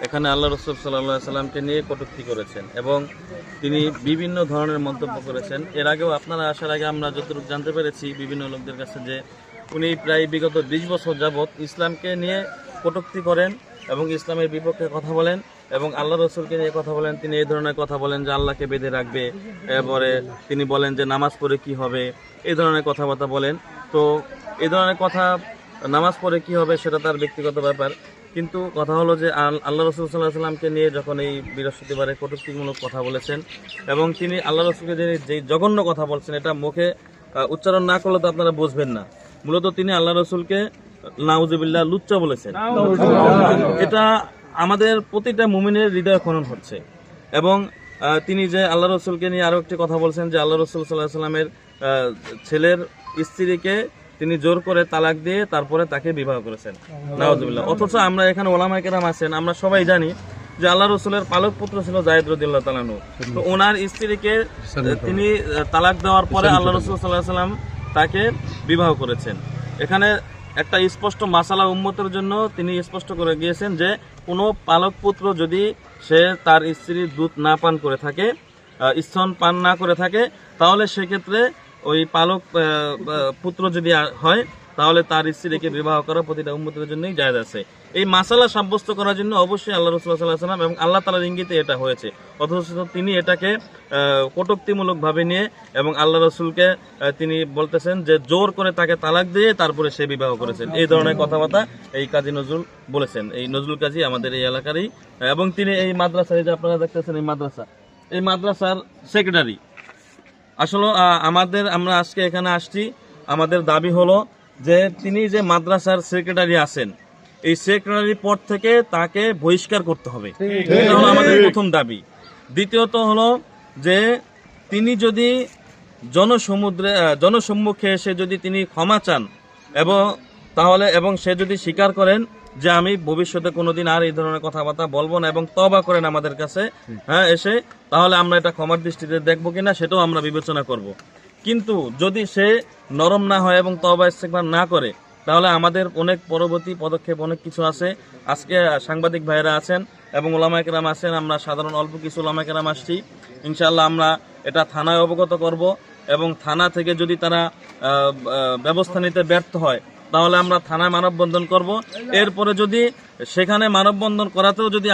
এখানে আল্লাহ রাসূল সাল্লাল্লাহু আলাইহি সাল্লামকে নিয়ে কটূক্তি করেছেন এবং তিনি বিভিন্ন ধরনের মন্তব্য করেছেন। এর আগেও আপনারা আসার আগে আমরা যতটুকু জানতে পেরেছি বিভিন্ন লোকদের কাছে যে উনি প্রায় বিগত 20 বছর যাবৎ ইসলামকে নিয়ে কটূক্তি করেন এবং ইসলামের বিপক্ষে কথা বলেন এবং আল্লাহ রসুলকে নিয়ে কথা বলেন। তিনি এই ধরনের কথা বলেন যে আল্লাহকে বেঁধে রাখবে, এরপরে তিনি বলেন যে নামাজ পড়ে কি হবে, এই ধরনের কথাবার্তা বলেন। তো এই ধরনের কথা, নামাজ পড়ে কি হবে সেটা তার ব্যক্তিগত ব্যাপার, কিন্তু কথা হলো যে আল্লাহ রসুল সাল্লাল্লাহু আলাইহি সাল্লামকে নিয়ে যখন এই বৃহস্পতিবারে কটূক্তিমূলক কথা বলেছেন এবং তিনি আল্লাহ রসুলকে যে যেই জঘন্য কথা বলছেন, এটা মুখে উচ্চারণ না করলে তো আপনারা বুঝবেন না। মূলত তিনি আল্লাহ রসুলকে নাউজুবিল্লাহ লুচ্চা বলেছেন। এটা আমাদের প্রতিটা মুমিনের হৃদয় খনন হচ্ছে। এবং তিনি যে আল্লাহ রসুলকে নিয়ে আরো একটি কথা বলছেন যে আল্লাহ রসুল সাল্লাল্লাহু আলাইহি সাল্লামের ছেলের স্ত্রীকে তিনি জোর করে তালাক দিয়ে তারপরে তাকে বিবাহ করেছেন, নাউজুবিল্লাহ। অথচ আমরা এখানে ওলামায়ে কেরাম আছেন, আমরা সবাই জানি যে আল্লাহ রসুলের পালক পুত্র ছিল যায়েদ রাদিয়াল্লাহু তাআলা আনহু। তো ওনার স্ত্রীকে তিনি তালাক দেওয়ার পরে আল্লাহ রসুল সাল্লাল্লাহু আলাইহি সাল্লাম তাকে বিবাহ করেছেন। এখানে একটা স্পষ্ট মাসালা উম্মতের জন্য তিনি স্পষ্ট করে গিয়েছেন যে কোনো পালক পুত্র যদি সে তার স্ত্রীর দুধ না পান করে থাকে, স্তন পান না করে থাকে, তাহলে সেক্ষেত্রে ওই পালক পুত্র যদি হয় তাহলে তার স্ত্রীকে বিবাহ করা প্রতিটা উম্মতের জন্যই জায়েজ আছে। এই মাসালা সাব্যস্ত করার জন্য অবশ্যই আল্লাহ রাসূল সাল্লাল্লাহু আলাইহি ওয়াসাল্লাম এবং আল্লাহ তাআলার ইঙ্গিতে এটা হয়েছে। অথচ তিনি এটাকে কটূক্তিমূলকভাবে নিয়ে এবং আল্লাহ রসুলকে তিনি বলতেছেন যে জোর করে তাকে তালাক দিয়ে তারপরে সে বিবাহ করেছেন। এই ধরনের কথাবার্তা এই কাজী নজরুল বলেছেন। এই নজরুল কাজী আমাদের এই এলাকারই, এবং তিনি এই মাদ্রাসায় যে আপনারা দেখতেছেন এই মাদ্রাসার সেক্রেটারি। আসলে আমরা আজকে এখানে আসছি, আমাদের দাবি হলো যে তিনি যে মাদ্রাসার সেক্রেটারি আছেন, এই সেক্রেটারি পদ থেকে তাকে বহিষ্কার করতে হবে। এটা হলো আমাদের প্রথম দাবি। দ্বিতীয়ত হলো যে তিনি যদি জনসম্মুখে এসে যদি তিনি ক্ষমা চান এবং সে যদি স্বীকার করেন যে আমি ভবিষ্যতে কোনোদিন আর এই ধরনের কথাবার্তা বলবো না এবং তওবা করেন আমাদের কাছে এসে, তাহলে আমরা এটা ক্ষমার দৃষ্টিতে দেখবো কিনা সেটাও আমরা বিবেচনা করব। কিন্তু যদি সে নরম না হয় এবং তওবা ইস্তেগফার না করে, তাহলে আমাদের অনেক পরবর্তী পদক্ষেপ অনেক কিছু আছে। আজকে সাংবাদিক ভাইরা আছেন এবং ওলামায়ে কেরাম আছেন, আমরা সাধারণ অল্প কিছু ওলামায়ে কেরাম আসছি। ইনশাআল্লাহ আমরা এটা থানায় অবগত করব এবং থানা থেকে যদি তারা ব্যবস্থা নিতে ব্যর্থ হয় তাহলে আমরা থানায় মানববন্ধন করব। এরপরে যদি সেখানে মানববন্ধন করাতেও যদি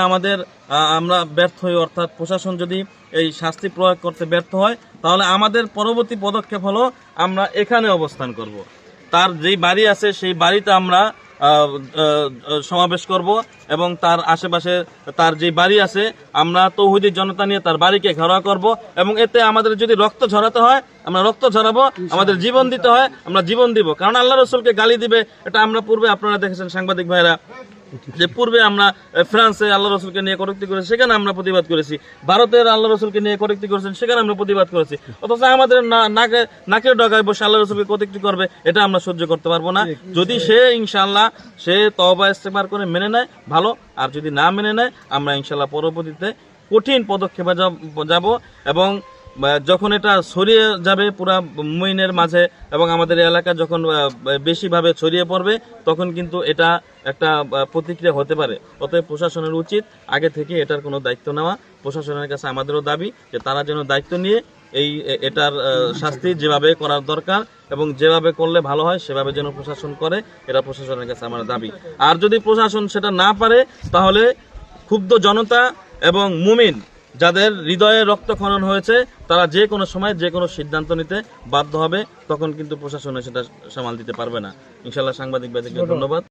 আমরা ব্যর্থ হই, অর্থাৎ প্রশাসন যদি এই শাস্তি প্রয়োগ করতে ব্যর্থ হয়, তাহলে আমাদের পরবর্তী পদক্ষেপ হলো আমরা এখানে অবস্থান করব। তার যেই বাড়ি আছে সেই বাড়িতে আমরা সমাবেশ করব এবং তার আশেপাশে তার যে বাড়ি আছে আমরা তৌহিদি জনতা নিয়ে তার বাড়িকে ঘেরাও করব এবং এতে আমাদের যদি রক্ত ঝরাতে হয় আমরা রক্ত ঝরাবো, আমাদের জীবন দিতে হয় আমরা জীবন দিব। কারণ আল্লাহ রসুলকে গালি দিবে, এটা আমরা পূর্বে আপনারা দেখেছেন সাংবাদিক ভাইরা যে পূর্বে আমরা ফ্রান্সে আল্লাহ রসুলকে নিয়ে কটূক্তি করেছি, সেখানে আমরা প্রতিবাদ করেছি। ভারতের আল্লাহ রসুলকে নিয়ে কটূক্তি করেছেন, সেখানে আমরা প্রতিবাদ করেছি। অথচ আমাদের নাকের ডগায় বসে আল্লাহ রসুলকে কটূক্তি করবে, এটা আমরা সহ্য করতে পারবো না। যদি সে ইনশাআল্লাহ সে তওবা ইস্তেগফার করে মেনে নেয় ভালো, আর যদি না মেনে নেয় আমরা ইনশাআল্লাহ পরবর্তীতে কঠিন পদক্ষেপে যাব এবং যখন এটা ছড়িয়ে যাবে পুরা মুমিনের মাঝে এবং আমাদের এলাকা যখন বেশিভাবে ছড়িয়ে পড়বে তখন কিন্তু এটা একটা প্রতিক্রিয়া হতে পারে। অতএব প্রশাসনের উচিত আগে থেকে এটার কোনো দায়িত্ব নেওয়া। প্রশাসনের কাছে আমাদেরও দাবি যে তারা যেন দায়িত্ব নিয়ে এটার শাস্তি যেভাবে করার দরকার এবং যেভাবে করলে ভালো হয় সেভাবে যেন প্রশাসন করে, এটা প্রশাসনের কাছে আমার দাবি। আর যদি প্রশাসন সেটা না পারে তাহলে ক্ষুব্ধ জনতা এবং মুমিন যাদের হৃদয়ে রক্তক্ষরণ হয়েছে তারা যে কোনো সময় যে কোনো সিদ্ধান্ত নিতে বাধ্য হবে, তখন কিন্তু প্রশাসনে সেটা সামাল দিতে পারবে না। ইনশাআল্লাহ সাংবাদিক ভাইদেরকে ধন্যবাদ।